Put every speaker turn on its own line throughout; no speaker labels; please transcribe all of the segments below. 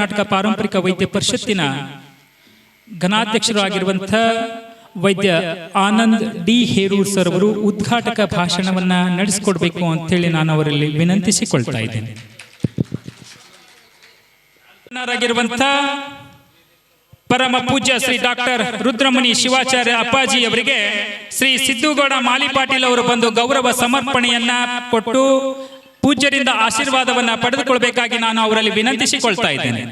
ಕರ್ನಾಟಕ ಪಾರಂಪರಿಕ ವೈದ್ಯ ಪರಿಷತ್ತಿನ ಘನಾಧ್ಯಕ್ಷರು ಆಗಿರುವಂಥ ವೈದ್ಯ ಆನಂದ್ ಡಿ ಹೇರೂರ್ ಸರ್ ಅವರು ಉದ್ಘಾಟಕ ಭಾಷಣವನ್ನ ನಡೆಸಿಕೊಡ್ಬೇಕು ಅಂತೇಳಿ ನಾನು ಅವರಲ್ಲಿ ವಿನಂತಿಸಿಕೊಳ್ತಾ ಇದ್ದೇನೆ. ಪರಮ ಪೂಜ್ಯ ಶ್ರೀ ಡಾಕ್ಟರ್ ರುದ್ರಮುನಿ ಶಿವಾಚಾರ್ಯ ಅಪ್ಪಾಜಿ ಅವರಿಗೆ ಶ್ರೀ ಸಿದ್ದುಗೌಡ ಮಾಲಿಪಾಟೀಲ್ ಅವರು ಬಂದು ಗೌರವ ಸಮರ್ಪಣೆಯನ್ನ ಕೊಟ್ಟು ಪೂಜ್ಯರಿಂದ ಆಶೀರ್ವಾದವನ್ನ ಪಡೆದುಕೊಳ್ಬೇಕಾಗಿ ನಾನು ಅವರಲ್ಲಿ ವಿನಂತಿಸಿಕೊಳ್ತಾ ಇದ್ದೇನೆ.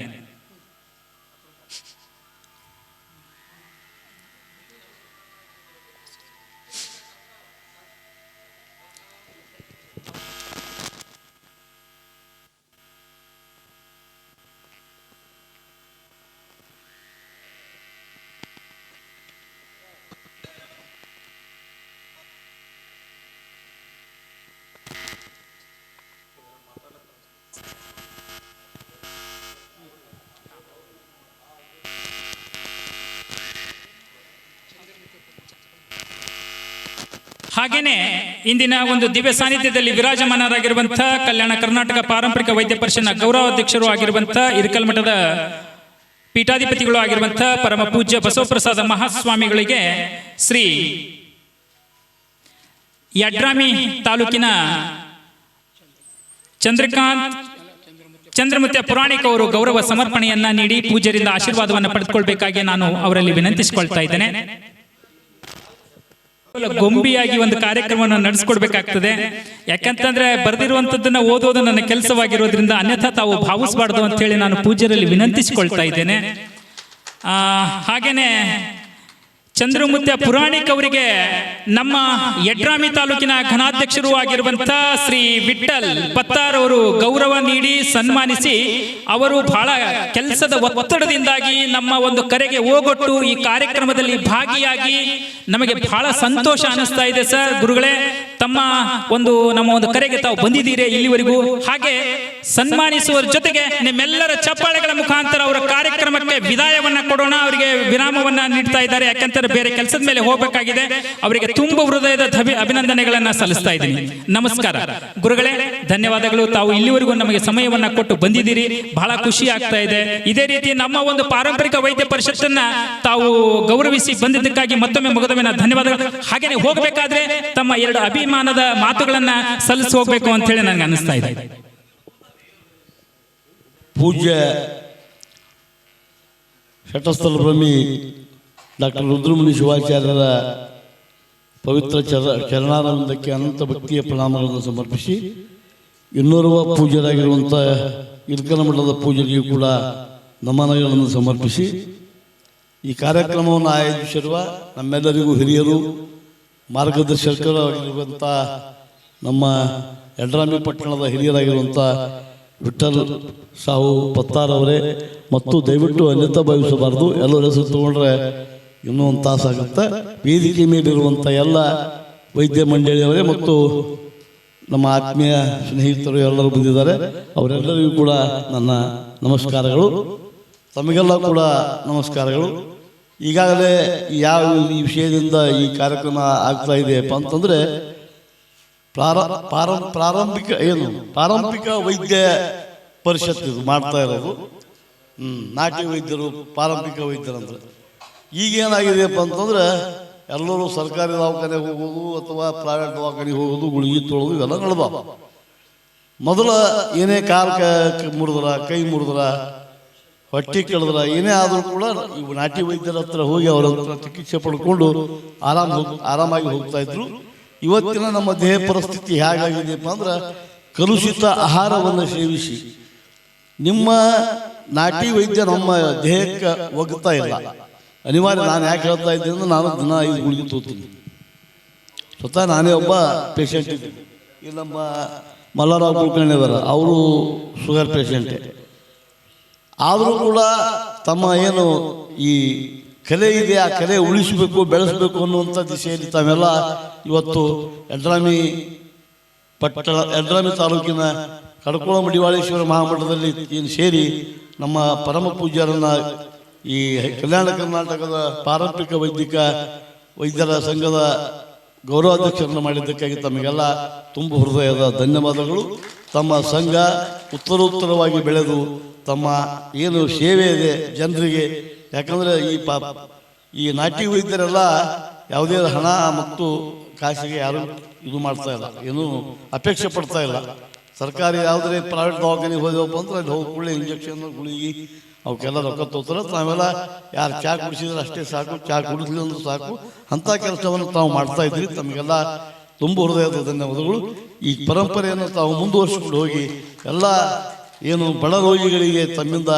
ಹಾಗೇನೆ ಇಂದಿನ ಒಂದು ದಿವ್ಯ ಸಾನ್ನಿಧ್ಯದಲ್ಲಿ ವಿರಾಜಮಾನರಾಗಿರುವಂತಹ ಕಲ್ಯಾಣ ಕರ್ನಾಟಕ ಪಾರಂಪರಿಕ ವೈದ್ಯ ಪರಿಷತ್ನ ಗೌರವಾಧ್ಯಕ್ಷರು ಆಗಿರುವಂತಹ ಇರಕಲ್ ಮಠದ ಪೀಠಾಧಿಪತಿಗಳು ಆಗಿರುವಂತಹ ಪರಮ ಪೂಜ್ಯ ಬಸವಪ್ರಸಾದ ಮಹಾಸ್ವಾಮಿಗಳಿಗೆ ಶ್ರೀ ಯಡ್ರಾಮಿ ತಾಲೂಕಿನ ಚಂದ್ರಮುತ್ಯ ಪುರಾಣಿಕ ಅವರು ಗೌರವ ಸಮರ್ಪಣೆಯನ್ನ ನೀಡಿ ಪೂಜ್ಯರಿಂದ ಆಶೀರ್ವಾದವನ್ನು ಪಡೆದುಕೊಳ್ಬೇಕಾಗಿ ನಾನು ಅವರಲ್ಲಿ ವಿನಂತಿಸಿಕೊಳ್ತಾ ಇದ್ದೇನೆ. ಗೊಂಬಿಯಾಗಿ ಒಂದು ಕಾರ್ಯಕ್ರಮವನ್ನು ನಡೆಸಿಕೊಡ್ಬೇಕಾಗ್ತದೆ. ಯಾಕಂತಂದ್ರೆ ಬರೆದಿರುವಂತದ್ದನ್ನ ಓದೋದು ನನ್ನ ಕೆಲಸವಾಗಿರೋದ್ರಿಂದ ಅನ್ಯಥಾ ತಾವು ಭಾವಿಸಬಾರ್ದು ಅಂತ ಹೇಳಿ ನಾನು ಪೂಜ್ಯರಲ್ಲಿ ವಿನಂತಿಸಿಕೊಳ್ತಾ ಇದ್ದೇನೆ. ಹಾಗೇನೆ ಚಂದ್ರಮುತ್ಯ ಪುರಾಣಿಕ್ ಅವರಿಗೆ ನಮ್ಮ ಯಡ್ರಾಮಿ ತಾಲೂಕಿನ ಘನಾಧ್ಯಕ್ಷರು ಆಗಿರುವಂತ ಶ್ರೀ ವಿಠಲ್ ಪತ್ತಾರ್ ಅವರು ಗೌರವ ನೀಡಿ ಸನ್ಮಾನಿಸಿ, ಅವರು ಬಹಳ ಕೆಲಸದ ಒತ್ತಡದಿಂದಾಗಿ ನಮ್ಮ ಒಂದು ಕರೆಗೆ ಓಗೊಟ್ಟು ಈ ಕಾರ್ಯಕ್ರಮದಲ್ಲಿ ಭಾಗಿಯಾಗಿ ನಮಗೆ ಬಹಳ ಸಂತೋಷ ಅನಿಸ್ತಾ ಇದೆ. ಸರ್ ಗುರುಗಳೇ, ನಮ್ಮ ಒಂದು ಕರೆಗೆ ತಾವು ಬಂದಿದ್ದೀರಿ ಇಲ್ಲಿವರೆಗೂ. ಹಾಗೆ ಸನ್ಮಾನಿಸುವ ಜೊತೆಗೆ ನಿಮ್ಮೆಲ್ಲರ ಚಪ್ಪಾಳೆಗಳ ಮುಖಾಂತರ ಅವರ ಕಾರ್ಯಕ್ರಮಕ್ಕೆ ವಿದಾಯವನ್ನ ಕೊಡೋಣ. ಅವರಿಗೆ ವಿರಾಮವನ್ನ ನೀಡ್ತಾ ಇದ್ದಾರೆ. ಯಾಕಂತಾರೆ ಬೇರೆ ಕೆಲಸದ ಮೇಲೆ ಹೋಗಬೇಕಾಗಿದೆ. ಅವರಿಗೆ ತುಂಬ ಹೃದಯದ ಅಭಿನಂದನೆಗಳನ್ನ ಸಲ್ಲಿಸ್ತಾ ಇದ್ದೀನಿ. ನಮಸ್ಕಾರ ಗುರುಗಳೇ, ಧನ್ಯವಾದಗಳು. ತಾವು ಇಲ್ಲಿವರೆಗೂ ನಮಗೆ ಸಮಯವನ್ನ ಕೊಟ್ಟು ಬಂದಿದ್ದೀರಿ, ಬಹಳ ಖುಷಿ ಆಗ್ತಾ ಇದೆ. ಇದೇ ರೀತಿ ನಮ್ಮ ಒಂದು ಪಾರಂಪರಿಕ ವೈದ್ಯ ಪರಿಷತ್ತನ್ನ ತಾವು ಗೌರವಿಸಿ ಬಂದಿದ್ದಕ್ಕಾಗಿ ಮತ್ತೊಮ್ಮೆ ಮುಗದವಿನ ಧನ್ಯವಾದಗಳು. ಹಾಗೇನೆ ಹೋಗಬೇಕಾದ್ರೆ ತಮ್ಮ ಎರಡು ಅಭಿಮಾನದ ಮಾತುಗಳನ್ನ ಸಲ್ಲಿಸಿ ಹೋಗ್ಬೇಕು ಅಂತ ಹೇಳಿ ನನಗೆ ಅನಿಸ್ತಾ ಇದೆ.
ಪೂಜ್ಯ ಶಟಸ್ಥಲ ಬ್ರಹ್ಮಿ ಡಾಕ್ಟರ್ ರುದ್ರಮುನಿ ಶಿವಾಚಾರ್ಯರ ಪವಿತ್ರ ಚರಣಾರವಿಂದಕ್ಕೆ ಅನಂತ ಭಕ್ತಿಯ ಪ್ರಣಾಮಗಳನ್ನು ಸಮರ್ಪಿಸಿ, ಇನ್ನೋರ್ವ ಪೂಜ್ಯರಾಗಿರುವಂಥ ಇರ್ಕಲ ಮಠದ ಪೂಜೆಗೂ ಕೂಡ ನಮನಗಳನ್ನು ಸಮರ್ಪಿಸಿ, ಈ ಕಾರ್ಯಕ್ರಮವನ್ನು ಆಯೋಜಿಸಿರುವ ನಮ್ಮೆಲ್ಲರಿಗೂ ಹಿರಿಯರು ಮಾರ್ಗದರ್ಶಕರಾಗಿರುವಂಥ ನಮ್ಮ ಯಡ್ರಾಮಿ ಪಟ್ಟಣದ ಹಿರಿಯರಾಗಿರುವಂಥ ವಿಠಲ್ ಸಾವು ಪತ್ತಾರ್ ಅವರೇ, ಮತ್ತು ದಯವಿಟ್ಟು ಅನ್ಯತಾ ಭಾವಿಸಬಾರ್ದು, ಎಲ್ಲರ ಹೆಸರು ತಗೊಂಡ್ರೆ ಇನ್ನೂ ಒಂದು ತಾಸಾಗುತ್ತೆ. ವೇದಿಕೆ ಮೇಲಿರುವಂಥ ಎಲ್ಲ ವೈದ್ಯ ಮಂಡಳಿಯವರೇ ಮತ್ತು ನಮ್ಮ ಆತ್ಮೀಯ ಸ್ನೇಹಿತರು ಎಲ್ಲರೂ ಬಂದಿದ್ದಾರೆ. ಅವರೆಲ್ಲರಿಗೂ ಕೂಡ ನನ್ನ ನಮಸ್ಕಾರಗಳು. ತಮಗೆಲ್ಲ ಕೂಡ ನಮಸ್ಕಾರಗಳು. ಈಗಾಗಲೇ ಯಾವ ಈ ವಿಷಯದಿಂದ ಈ ಕಾರ್ಯಕ್ರಮ ಆಗ್ತಾ ಇದೆಯಪ್ಪ ಅಂತಂದರೆ, ಪಾರಂಪರಿಕ ವೈದ್ಯ ಪರಿಷತ್ ಇದು ಮಾಡ್ತಾ ಇರೋದು. ನಾಟಿ ವೈದ್ಯರು, ಪಾರಂಪರಿಕ ವೈದ್ಯರಂದ್ರೆ ಈಗೇನಾಗಿದೆಯಪ್ಪ ಅಂತಂದ್ರೆ ಎಲ್ಲರೂ ಸರ್ಕಾರಿ ದವಾಖಾನೆಗೆ ಹೋಗೋದು ಅಥವಾ ಪ್ರೈವೇಟ್ ದವಾಖಾನೆಗೆ ಹೋಗೋದು, ಗುಳಿಗೆ ತೊಳೋದು ಇವೆಲ್ಲ ನಡೆದಾವ. ಮೊದಲ ಏನೇ ಕಾಲು ಮುರಿದ್ರ, ಕೈ ಮುರಿದ್ರ, ಹೊಟ್ಟೆ ಕೆಳದ್ರ, ಏನೇ ಆದರೂ ಕೂಡ ಇವು ನಾಟಿ ವೈದ್ಯರ ಹತ್ರ ಹೋಗಿ ಅವರ ಹತ್ರ ಚಿಕಿತ್ಸೆ ಪಡ್ಕೊಂಡು ಆರಾಮಾಗಿ ಹೋಗ್ತಾ ಇದ್ರು. ಇವತ್ತಿನ ನಮ್ಮ ದೇಹ ಪರಿಸ್ಥಿತಿ ಹೇಗಾಗಿದೆಯಪ್ಪ ಅಂದ್ರೆ, ಕಲುಷಿತ ಆಹಾರವನ್ನು ಸೇವಿಸಿ ನಿಮ್ಮ ನಾಟಿ ವೈದ್ಯ ನಮ್ಮ ದೇಹಕ್ಕೆ ಒಗ್ತಾ ಇಲ್ಲ. ಅನಿವಾರ್ಯ. ನಾನು ಯಾಕೆ ಹೇಳ್ತಾ ಇದ್ದೀನಿ ಅಂದ್ರೆ, ನಾನು ದಿನ 5 ಗುಳಿಗೆ ತೋತೀನಿ. ಸ್ವತಃ ನಾನೇ ಒಬ್ಬ ಪೇಷಂಟ್ ಇದ್ದೀನಿ. ಇಲ್ಲಿ ನಮ್ಮ ಮಲ್ಲಾರಾವ್ ಕುಲಕರ್ಣಿ ಅವರ, ಅವರು ಶುಗರ್ ಪೇಷಂಟೇ. ಆದರೂ ಕೂಡ ತಮ್ಮ ಏನು ಈ ಕಲೆ ಇದೆ, ಆ ಕಲೆ ಉಳಿಸಬೇಕು, ಬೆಳೆಸಬೇಕು ಅನ್ನುವಂಥ ದಿಶೆಯಲ್ಲಿ ತಾವೆಲ್ಲ ಇವತ್ತು ಯಡ್ರಾಮಿ ತಾಲೂಕಿನ ಕಡ್ಕೋಳ ಮಡಿವಾಳೇಶ್ವರ ಮಹಾಮಠದಲ್ಲಿ ಏನು ಸೇರಿ ನಮ್ಮ ಪರಮ ಪೂಜ್ಯರನ್ನ ಈ ಕಲ್ಯಾಣ ಕರ್ನಾಟಕದ ಪಾರಂಪರಿಕ ವೈದ್ಯರ ಸಂಘದ ಗೌರವಾಧ್ಯಕ್ಷರನ್ನು ಮಾಡಿದ್ದಕ್ಕಾಗಿ ತಮಗೆಲ್ಲ ತುಂಬ ಹೃದಯದ ಧನ್ಯವಾದಗಳು. ತಮ್ಮ ಸಂಘ ಉತ್ತರೋತ್ತರವಾಗಿ ಬೆಳೆದು ತಮ್ಮ ಏನು ಸೇವೆ ಇದೆ ಜನರಿಗೆ, ಯಾಕಂದರೆ ಈ ನಾಟಿ ವೈದ್ಯರೆಲ್ಲ ಯಾವುದೇ ಹಣ ಮತ್ತು ಕಾಸಿಗೆ ಯಾರು ಇದು ಮಾಡ್ತಾ ಇಲ್ಲ, ಏನು ಅಪೇಕ್ಷೆ ಪಡ್ತಾ ಇಲ್ಲ. ಸರ್ಕಾರಿ ಯಾವುದೇ ಪ್ರೈವೇಟ್ ದವಾಖಾನೆಗೆ ಹೋದೆವಪ್ಪ ಅಂದ್ರೆ ಅಲ್ಲಿ ಹೋಗಿ ಕೂಡಲೇ ಇಂಜೆಕ್ಷನ್ ಗುಳಿಗೆ ಅವಕ್ಕೆಲ್ಲ ರೊಕ್ಕ ತೋತಾರೆ. ನಾವೆಲ್ಲ ಯಾರು ಚಹಾ ಕುಡಿಸಿದ್ರೆ ಅಷ್ಟೇ ಸಾಕು, ಚಹಾ ಕುಡಿಸ್ಲಿ ಅಂದ್ರೆ ಸಾಕು, ಅಂಥ ಕೆಲಸವನ್ನು ತಾವು ಮಾಡ್ತಾ ಇದ್ರಿ. ತಮಗೆಲ್ಲ ತುಂಬ ಹೃದಯದ ಧನ್ಯವಾದಗಳು. ಈ ಪರಂಪರೆಯನ್ನು ತಾವು ಮುಂದುವರಿಸಿಕೊಂಡು ಹೋಗಿ ಎಲ್ಲ ಏನು ಬಡ ರೋಗಿಗಳಿಗೆ ತಮ್ಮಿಂದ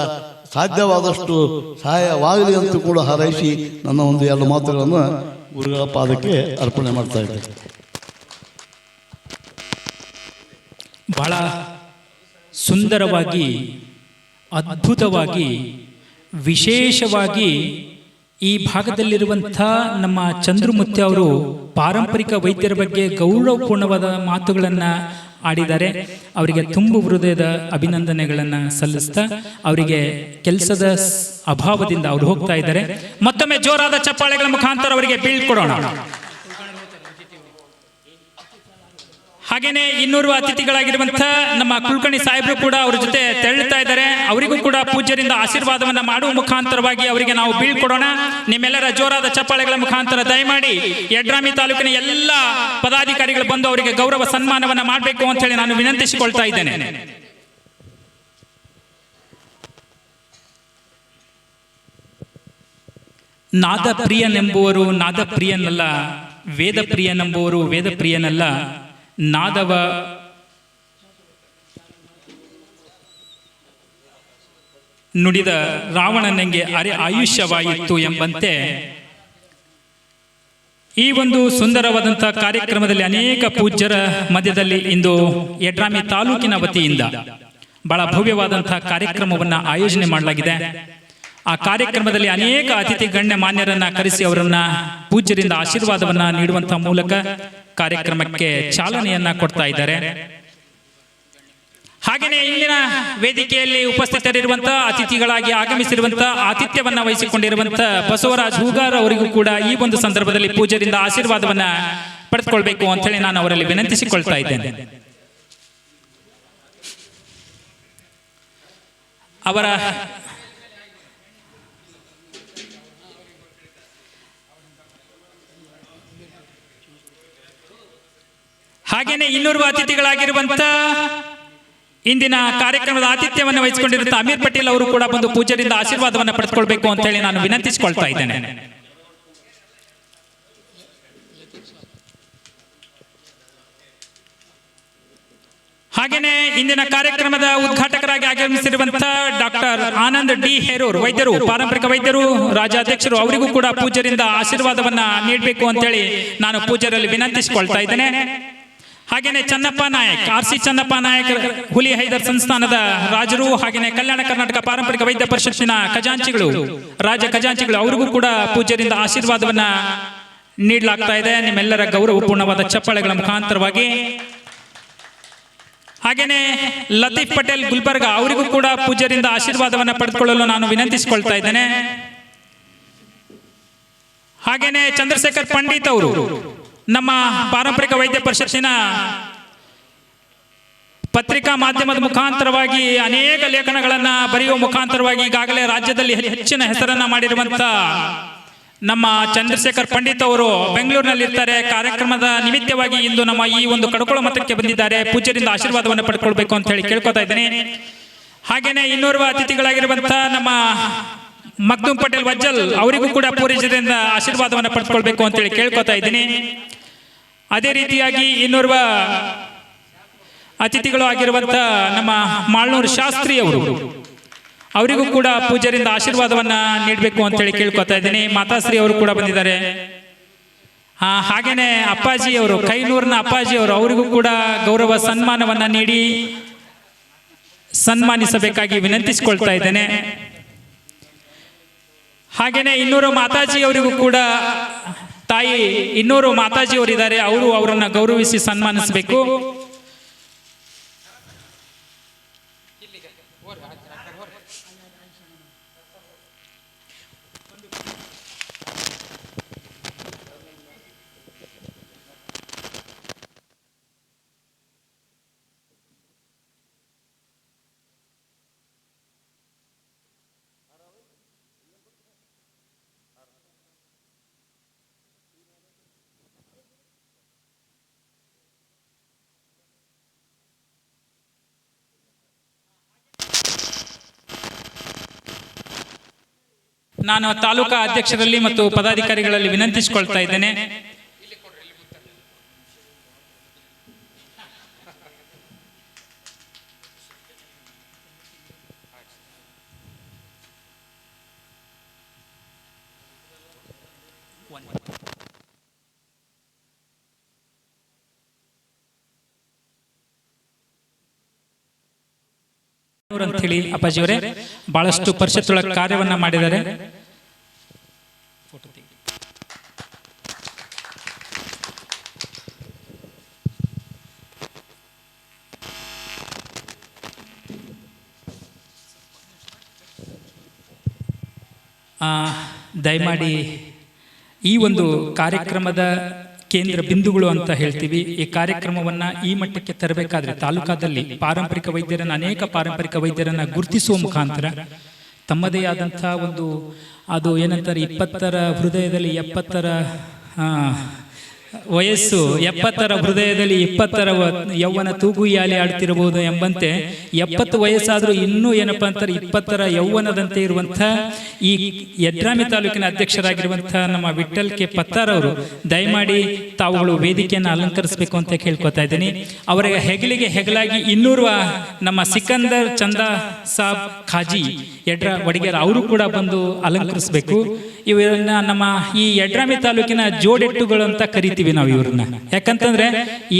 ಸಾಧ್ಯವಾದಷ್ಟು ಸಹಾಯವಾಗಲಿ ಅಂತ ಕೂಡ ಹಾರೈಸಿ ನನ್ನ ಒಂದು 2 ಮಾತುಗಳನ್ನು ಗುರುಗಳ ಪಾದಕ್ಕೆ ಅರ್ಪಣೆ ಮಾಡ್ತಾ ಇದ್ದೇನೆ.
ಬಹಳ ಸುಂದರವಾಗಿ, ಅದ್ಭುತವಾಗಿ, ವಿಶೇಷವಾಗಿ ಈ ಭಾಗದಲ್ಲಿರುವಂಥ ನಮ್ಮ ಚಂದ್ರಮುತ್ಯ ಅವರು ಪಾರಂಪರಿಕ ವೈದ್ಯರ ಬಗ್ಗೆ ಗೌರವಪೂರ್ಣವಾದ ಮಾತುಗಳನ್ನು ಆಡಿದ್ದಾರೆ. ಅವರಿಗೆ ತುಂಬು ಹೃದಯದ ಅಭಿನಂದನೆಗಳನ್ನು ಸಲ್ಲಿಸ್ತಾ, ಅವರಿಗೆ ಕೆಲಸದ ಅಭಾವದಿಂದ ಅವರು ಹೋಗ್ತಾ ಇದ್ದಾರೆ. ಮತ್ತೊಮ್ಮೆ ಜೋರಾದ ಚಪ್ಪಾಳೆಗಳ ಮುಖಾಂತರ ಅವರಿಗೆ ಬೀಳ್ಕೊಡೋಣ. ಹಾಗೇನೆ ಇನ್ನೂರು ಅತಿಥಿಗಳಾಗಿರುವಂಥ ನಮ್ಮ ಕುಲಕರ್ಣಿ ಸಾಹೇಬರು ಕೂಡ ಅವ್ರ ಜೊತೆ ತೆರಳುತ್ತಾ ಇದ್ದಾರೆ. ಅವರಿಗೂ ಕೂಡ ಪೂಜ್ಯರಿಂದ ಆಶೀರ್ವಾದವನ್ನ ಮಾಡುವ ಮುಖಾಂತರವಾಗಿ ಅವರಿಗೆ ನಾವು ಬೀಳ್ಕೊಡೋಣ. ನಿಮ್ಮೆಲ್ಲರ ಜೋರಾದ ಚಪ್ಪಾಳೆಗಳ ಮುಖಾಂತರ ದಯಮಾಡಿ ಯಡ್ರಾಮಿ ತಾಲೂಕಿನ ಎಲ್ಲ ಪದಾಧಿಕಾರಿಗಳು ಬಂದು ಅವರಿಗೆ ಗೌರವ ಸನ್ಮಾನವನ್ನ ಮಾಡಬೇಕು ಅಂತ ಹೇಳಿ ನಾನು ವಿನಂತಿಸಿಕೊಳ್ತಾ ಇದ್ದೇನೆ. ನಾದ ಪ್ರಿಯನೆಂಬುವರು ನಾದ ಪ್ರಿಯನಲ್ಲ, ವೇದ ಪ್ರಿಯನೆಂಬುವರು ವೇದ ಪ್ರಿಯನಲ್ಲ, ನಾದವ ನುಡಿದ ರಾವಣನಿಗೆ ಆಯುಷ್ಯವಾಯಿತು ಎಂಬಂತೆ ಈ ಒಂದು ಸುಂದರವಾದಂಥ ಕಾರ್ಯಕ್ರಮದಲ್ಲಿ ಅನೇಕ ಪೂಜ್ಯರ ಮಧ್ಯದಲ್ಲಿ ಇಂದು ಯಡ್ರಾಮಿ ತಾಲೂಕಿನ ವತಿಯಿಂದ ಬಹಳ ಭವ್ಯವಾದಂತಹ ಕಾರ್ಯಕ್ರಮವನ್ನು ಆಯೋಜನೆ ಮಾಡಲಾಗಿದೆ. ಆ ಕಾರ್ಯಕ್ರಮದಲ್ಲಿ ಅನೇಕ ಅತಿಥಿ ಗಣ್ಯ ಮಾನ್ಯರನ್ನ ಕರೆಸಿ ಅವರನ್ನ ಪೂಜ್ಯರಿಂದ ಆಶೀರ್ವಾದವನ್ನ ನೀಡುವಂತಹ ಮೂಲಕ ಕಾರ್ಯಕ್ರಮಕ್ಕೆ ಚಾಲನೆಯನ್ನ ಕೊಡ್ತಾ ಇದ್ದಾರೆ. ಹಾಗೆಯೇ ಇಂದಿನ ವೇದಿಕೆಯಲ್ಲಿ ಉಪಸ್ಥಿತರಿರುವಂತಹ ಅತಿಥಿಗಳಾಗಿ ಆಗಮಿಸಿರುವಂತಹ ಆತಿಥ್ಯವನ್ನ ವಹಿಸಿಕೊಂಡಿರುವಂತಹ ಬಸವರಾಜ್ ಹೂಗಾರ್ ಅವರಿಗೂ ಕೂಡ ಈ ಒಂದು ಸಂದರ್ಭದಲ್ಲಿ ಪೂಜ್ಯರಿಂದ ಆಶೀರ್ವಾದವನ್ನ ಪಡೆದುಕೊಳ್ಬೇಕು ಅಂತ ಹೇಳಿ ನಾನು ಅವರಲ್ಲಿ ವಿನಂತಿಸಿಕೊಳ್ತಾ ಇದ್ದೇನೆ. ಅವರ ಹಾಗೇನೆ ಇನ್ನೂರು ಅತಿಥಿಗಳಾಗಿರುವಂತ ಇಂದಿನ ಕಾರ್ಯಕ್ರಮದ ಆತಿಥ್ಯವನ್ನು ವಹಿಸಿಕೊಂಡಿರುವಂತ ಅಮೀರ್ ಪಟೇಲ್ ಅವರು ಕೂಡ ಬಂದು ಪೂಜ್ಯರಿಂದ ಆಶೀರ್ವಾದವನ್ನು ಪಡೆದುಕೊಳ್ಬೇಕು ಅಂತ ಹೇಳಿ ನಾನು ವಿನಂತಿಸಿಕೊಳ್ತಾ ಇದ್ದೇನೆ. ಹಾಗೇನೆ ಇಂದಿನ ಕಾರ್ಯಕ್ರಮದ ಉದ್ಘಾಟಕರಾಗಿ ಆಗಮಿಸಿರುವಂತಹ ಡಾಕ್ಟರ್ ಆನಂದ್ ಡಿ ಹೇರೂರ್ ವೈದ್ಯರು, ಪಾರಂಪರಿಕ ವೈದ್ಯರು, ರಾಜ್ಯಾಧ್ಯಕ್ಷರು, ಅವರಿಗೂ ಕೂಡ ಪೂಜ್ಯರಿಂದ ಆಶೀರ್ವಾದವನ್ನ ನೀಡಬೇಕು ಅಂತ ಹೇಳಿ ನಾನು ಪೂಜ್ಯರಲ್ಲಿ ವಿನಂತಿಸಿಕೊಳ್ತಾ ಇದ್ದೇನೆ. ಹಾಗೇನೆ ಚನ್ನಪ್ಪ ನಾಯಕ್, RC ಚನ್ನಪ್ಪ ನಾಯಕ್, ಹುಲಿ ಹೈದರ್ ಸಂಸ್ಥಾನದ ರಾಜರು, ಹಾಗೇನೆ ಕಲ್ಯಾಣ ಕರ್ನಾಟಕ ಪಾರಂಪರಿಕ ವೈದ್ಯ ಪರಿಷತ್ತಿನ ಖಜಾಂಚಿಗಳು, ರಾಜ್ಯ ಖಜಾಂಚಿಗಳು, ಅವರಿಗೂ ಕೂಡ ಪೂಜ್ಯರಿಂದ ಆಶೀರ್ವಾದವನ್ನ ನೀಡಲಾಗ್ತಾ ಇದೆ ನಿಮ್ಮೆಲ್ಲರ ಗೌರವಪೂರ್ಣವಾದ ಚಪ್ಪಾಳೆಗಳ ಮುಖಾಂತರವಾಗಿ. ಹಾಗೇನೆ ಲತೀಫ್ ಪಟೇಲ್ ಗುಲ್ಬರ್ಗ, ಅವರಿಗೂ ಕೂಡ ಪೂಜ್ಯರಿಂದ ಆಶೀರ್ವಾದವನ್ನ ಪಡೆದುಕೊಳ್ಳಲು ನಾನು ವಿನಂತಿಸಿಕೊಳ್ತಾ ಇದ್ದೇನೆ. ಹಾಗೇನೆ ಚಂದ್ರಶೇಖರ್ ಪಂಡಿತ್ ಅವರು ನಮ್ಮ ಪಾರಂಪರಿಕ ವೈದ್ಯ ಪರಿಷತ್ತಿನ ಪತ್ರಿಕಾ ಮಾಧ್ಯಮದ ಮುಖಾಂತರವಾಗಿ ಅನೇಕ ಲೇಖನಗಳನ್ನು ಬರೆಯುವ ಮುಖಾಂತರವಾಗಿ ಈಗಾಗಲೇ ರಾಜ್ಯದಲ್ಲಿ ಹೆಚ್ಚಿನ ಹೆಸರನ್ನ ಮಾಡಿರುವಂತ ನಮ್ಮ ಚಂದ್ರಶೇಖರ್ ಪಂಡಿತ್ ಅವರು ಬೆಂಗಳೂರಿನಲ್ಲಿ ಇರ್ತಾರೆ. ಕಾರ್ಯಕ್ರಮದ ನಿಮಿತ್ತವಾಗಿ ಇಂದು ನಮ್ಮ ಈ ಒಂದು ಕಡಕೋಳ ಮಠಕ್ಕೆ ಬಂದಿದ್ದಾರೆ. ಪೂಜ್ಯರಿಂದ ಆಶೀರ್ವಾದವನ್ನು ಪಡ್ಕೊಳ್ಬೇಕು ಅಂತ ಹೇಳಿ ಕೇಳ್ಕೊತಾ ಇದ್ದೇನೆ. ಹಾಗೇನೆ ಇನ್ನೋರ್ವ ಅತಿಥಿಗಳಾಗಿರುವಂತ ನಮ್ಮ ಮಕ್ದೂಮ್ ಪಟೇಲ್ ವಜ್ಜಲ್, ಅವರಿಗೂ ಕೂಡ ಪೂಜ್ಯರಿಂದ ಆಶೀರ್ವಾದವನ್ನು ಪಡೆದುಕೊಳ್ಬೇಕು ಅಂತ ಹೇಳಿ ಕೇಳ್ಕೊತಾ ಇದ್ದೀನಿ. ಅದೇ ರೀತಿಯಾಗಿ ಇನ್ನೋರ್ವ ಅತಿಥಿಗಳು ಆಗಿರುವಂತ ನಮ್ಮ ಮಾಳ್ನೂರು ಶಾಸ್ತ್ರಿ ಅವರು, ಅವರಿಗೂ ಕೂಡ ಪೂಜ್ಯರಿಂದ ಆಶೀರ್ವಾದವನ್ನ ನೀಡಬೇಕು ಅಂತ ಹೇಳಿ ಕೇಳ್ಕೊತಾ ಇದ್ದೀನಿ. ಮಾತಾಶ್ರೀ ಅವರು ಕೂಡ ಬಂದಿದ್ದಾರೆ. ಹಾಗೇನೆ ಅಪ್ಪಾಜಿ ಅವರು, ಕೈನೂರಿನ ಅಪ್ಪಾಜಿ ಅವರು, ಅವರಿಗೂ ಕೂಡ ಗೌರವ ಸನ್ಮಾನವನ್ನ ನೀಡಿ ಸನ್ಮಾನಿಸಬೇಕಾಗಿ ವಿನಂತಿಸಿಕೊಳ್ತಾ ಇದ್ದೇನೆ. ಹಾಗೇನೆ ಇನ್ನೂರು ಮಾತಾಜಿ ಅವರಿಗೂ ಕೂಡ ತಾಯಿ ಇನ್ನೂರು ಮಾತಾಜಿ ಅವರಿದ್ದಾರೆ, ಅವರನ್ನ ಗೌರವಿಸಿ ಸನ್ಮಾನಿಸಬೇಕು. ನಾನು ತಾಲೂಕಾ ಅಧ್ಯಕ್ಷರಲ್ಲಿ ಮತ್ತು ಪದಾಧಿಕಾರಿಗಳಲ್ಲಿ ವಿನಂತಿಸಿಕೊಳ್ತಾ ಇದ್ದೇನೆ. ಅಂತ ಹೇಳಿ ಅಪ್ಪಾಜಿಯವರೇ ಬಹಳಷ್ಟು ಪರಿಷತ್ತೊಳಗೆ ಕಾರ್ಯವನ್ನ ಮಾಡಿದ್ದಾರೆ. ದಯಮಾಡಿ ಈ ಒಂದು ಕಾರ್ಯಕ್ರಮದ ಕೇಂದ್ರ ಬಿಂದುಗಳು ಅಂತ ಹೇಳ್ತೀವಿ. ಈ ಕಾರ್ಯಕ್ರಮವನ್ನ ಈ ಮಟ್ಟಕ್ಕೆ ತರಬೇಕಾದ್ರೆ ತಾಲೂಕಾದಲ್ಲಿ ಪಾರಂಪರಿಕ ವೈದ್ಯರನ್ನ ಅನೇಕ ಪಾರಂಪರಿಕ ವೈದ್ಯರನ್ನ ಗುರುತಿಸುವ ಮುಖಾಂತರ ತಮ್ಮದೇ ಆದಂತಹ ಒಂದು ಅದು ಏನಂತಾರೆ 20ರ ಹೃದಯದಲ್ಲಿ 70ರ ವಯಸ್ಸು 70ರ ಹೃದಯದಲ್ಲಿ 20ರ ಯೌವನ ತೂಗುಯ್ಯಾಲೆ ಆಡ್ತಿರಬಹುದು ಎಂಬಂತೆ 70 ವಯಸ್ಸಾದ್ರೂ ಇನ್ನೂ ಏನಪ್ಪಾ ಅಂತಾರೆ 20ರ ಯೌವನದಂತೆ ಇರುವಂಥ ಈ ಯಡ್ರಾಮಿ ತಾಲೂಕಿನ ಅಧ್ಯಕ್ಷರಾಗಿರುವಂತಹ ನಮ್ಮ ವಿಠಲ್ ಕೆ ಪತ್ತಾರ್ ಅವರು ದಯಮಾಡಿ ತಾವುಗಳು ವೇದಿಕೆಯನ್ನು ಅಲಂಕರಿಸಬೇಕು ಅಂತ ಕೇಳ್ಕೊತಾ ಇದ್ದೀನಿ. ಅವರ ಹೆಗಲಿಗೆ ಹೆಗಲಾಗಿ 200 ನಮ್ಮ ಸಿಕಂದರ್ ಚಂದಾ ಸಾಬ್ ಖಾಜಿ ಯಡ್ರಾ ವಡಿಗೇರ ಅವರು ಕೂಡ ಬಂದು ಅಲಂಕರಿಸಬೇಕು. ಇವರನ್ನ ನಮ್ಮ ಈ ಯಡ್ರಾಮಿ ತಾಲೂಕಿನ ಜೋಡೆಟ್ಟುಗಳು ಅಂತ ಕರಿತೀವಿ ನಾವು ಇವ್ರನ್ನ. ಯಾಕಂತಂದ್ರೆ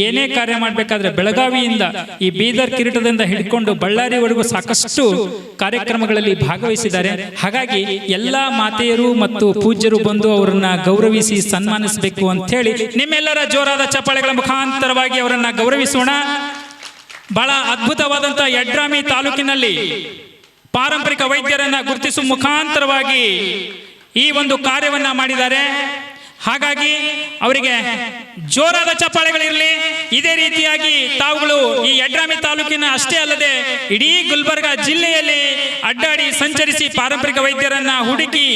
ಏನೇ ಕಾರ್ಯ ಮಾಡ್ಬೇಕಾದ್ರೆ ಬೆಳಗಾವಿಯಿಂದ ಈ ಬೀದರ್ ಕಿರೀಟದಿಂದ ಹಿಡ್ಕೊಂಡು ಬಳ್ಳಾರಿವರೆಗೂ ಸಾಕಷ್ಟು ಕಾರ್ಯಕ್ರಮಗಳಲ್ಲಿ ಭಾಗವಹಿಸಿದ್ದಾರೆ. ಹಾಗಾಗಿ ಎಲ್ಲಾ ಮಾತೆಯರು ಮತ್ತು ಪೂಜ್ಯರು ಬಂದು ಅವರನ್ನ ಗೌರವಿಸಿ ಸನ್ಮಾನಿಸಬೇಕು ಅಂತ ಹೇಳಿ ನಿಮ್ಮೆಲ್ಲರ ಜೋರಾದ ಚಪ್ಪಾಳೆಗಳ ಮುಖಾಂತರವಾಗಿ ಅವರನ್ನ ಗೌರವಿಸೋಣ. ಬಹಳ ಅದ್ಭುತವಾದಂತಹ ಯಡ್ರಾಮಿ ತಾಲೂಕಿನಲ್ಲಿ ಪಾರಂಪರಿಕ ವೈದ್ಯರನ್ನ ಗುರುತಿಸುವ ಮುಖಾಂತರವಾಗಿ ಈ ಒಂದು ಕಾರ್ಯವನ್ನ ಮಾಡಿದ್ದಾರೆ. ಹಾಗಾಗಿ ಅವರಿಗೆ ಜೋರಾದ ಚಪ್ಪಾಳೆಗಳಿರಲಿ. ಇದೇ ರೀತಿಯಾಗಿ ತಾವುಗಳು ಈ ಯಡ್ರಾಮಿ ತಾಲೂಕಿನ ಅಷ್ಟೇ ಅಲ್ಲದೆ ಇಡೀ ಗುಲ್ಬರ್ಗ ಜಿಲ್ಲೆಯಲ್ಲಿ ಅಡ್ಡಾಡಿ ಸಂಚರಿಸಿ ಪಾರಂಪರಿಕ ವೈದ್ಯರನ್ನ ಹುಡುಕಿ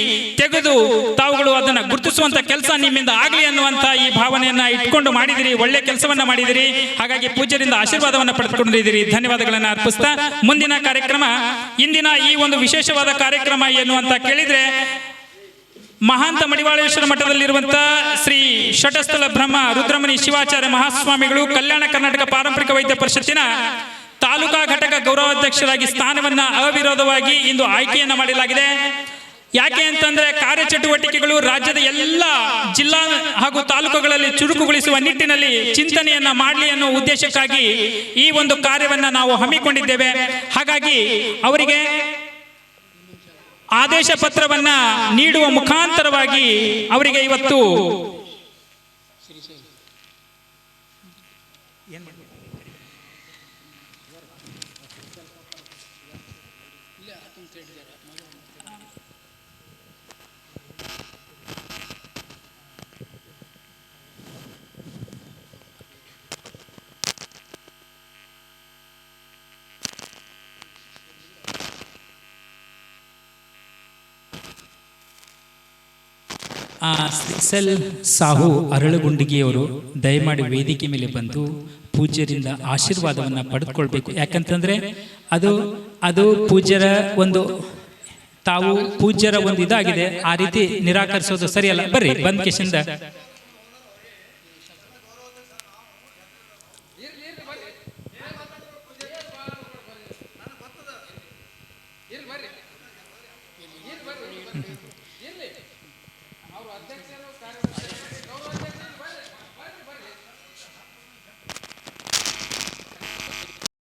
ತೆಗೆದು ತಾವುಗಳು ಅದನ್ನ ಗುರುತಿಸುವಂತ ಕೆಲಸ ನಿಮ್ಮಿಂದ ಆಗಲಿ ಅನ್ನುವಂತ ಈ ಭಾವನೆಯನ್ನ ಇಟ್ಕೊಂಡು ಮಾಡಿದಿರಿ. ಒಳ್ಳೆ ಕೆಲಸವನ್ನ ಮಾಡಿದಿರಿ. ಹಾಗಾಗಿ ಪೂಜ್ಯರಿಂದ ಆಶೀರ್ವಾದವನ್ನ ಪಡೆದುಕೊಂಡಿದ್ದೀರಿ. ಧನ್ಯವಾದಗಳನ್ನ ಅರ್ಪಿಸ್ತಾ ಮುಂದಿನ ಕಾರ್ಯಕ್ರಮ, ಇಂದಿನ ಈ ಒಂದು ವಿಶೇಷವಾದ ಕಾರ್ಯಕ್ರಮ ಏನು ಅಂತ ಕೇಳಿದ್ರೆ, ಮಹಾಂತ ಮಡಿವಾಳೇಶ್ವರ ಮಠದಲ್ಲಿರುವಂತಹ ಶ್ರೀ ಷಟಸ್ಥಲ ಬ್ರಹ್ಮ ರುದ್ರಮುನಿ ಶಿವಾಚಾರ್ಯ ಮಹಾಸ್ವಾಮಿಗಳು ಕಲ್ಯಾಣ ಕರ್ನಾಟಕ ಪಾರಂಪರಿಕ ವೈದ್ಯ ಪರಿಷತ್ತಿನ ತಾಲೂಕಾ ಘಟಕ ಗೌರವಾಧ್ಯಕ್ಷರಾಗಿ ಸ್ಥಾನವನ್ನ ಅವಿರೋಧವಾಗಿ ಇಂದು ಆಯ್ಕೆಯನ್ನ ಮಾಡಲಾಗಿದೆ. ಯಾಕೆ ಅಂತಂದ್ರೆ ಕಾರ್ಯಚಟುವಟಿಕೆಗಳು ರಾಜ್ಯದ ಎಲ್ಲ ಜಿಲ್ಲಾ ಹಾಗೂ ತಾಲೂಕುಗಳಲ್ಲಿ ಚುರುಕುಗೊಳಿಸುವ ನಿಟ್ಟಿನಲ್ಲಿ ಚಿಂತನೆಯನ್ನ ಮಾಡಲಿ ಅನ್ನೋ ಉದ್ದೇಶಕ್ಕಾಗಿ ಈ ಒಂದು ಕಾರ್ಯವನ್ನ ನಾವು ಹಮ್ಮಿಕೊಂಡಿದ್ದೇವೆ. ಹಾಗಾಗಿ ಅವರಿಗೆ ಆದೇಶ ಪತ್ರವನ್ನ ನೀಡುವ ಮುಖಾಂತರವಾಗಿ ಅವರಿಗೆ ಇವತ್ತು ಶ್ರೀಸೆಲ್ ಸಾಹು ಅರಳಗುಂಡಿಗೆಯವರು ದಯಮಾಡಿ ವೇದಿಕೆ ಮೇಲೆ ಬಂದು ಪೂಜ್ಯರಿಂದ ಆಶೀರ್ವಾದವನ್ನ ಪಡೆದುಕೊಳ್ಬೇಕು. ಯಾಕಂತಂದ್ರೆ ಅದು ಪೂಜ್ಯರ ಒಂದು ತಾವು ಪೂಜ್ಯರ ಒಂದು ಇದಾಗಿದೆ. ಆ ರೀತಿ ನಿರಾಕರಿಸೋದು ಸರಿಯಲ್ಲ. ಬರ್ರಿ ಬಂದ್ ಕೇಶಿಂದ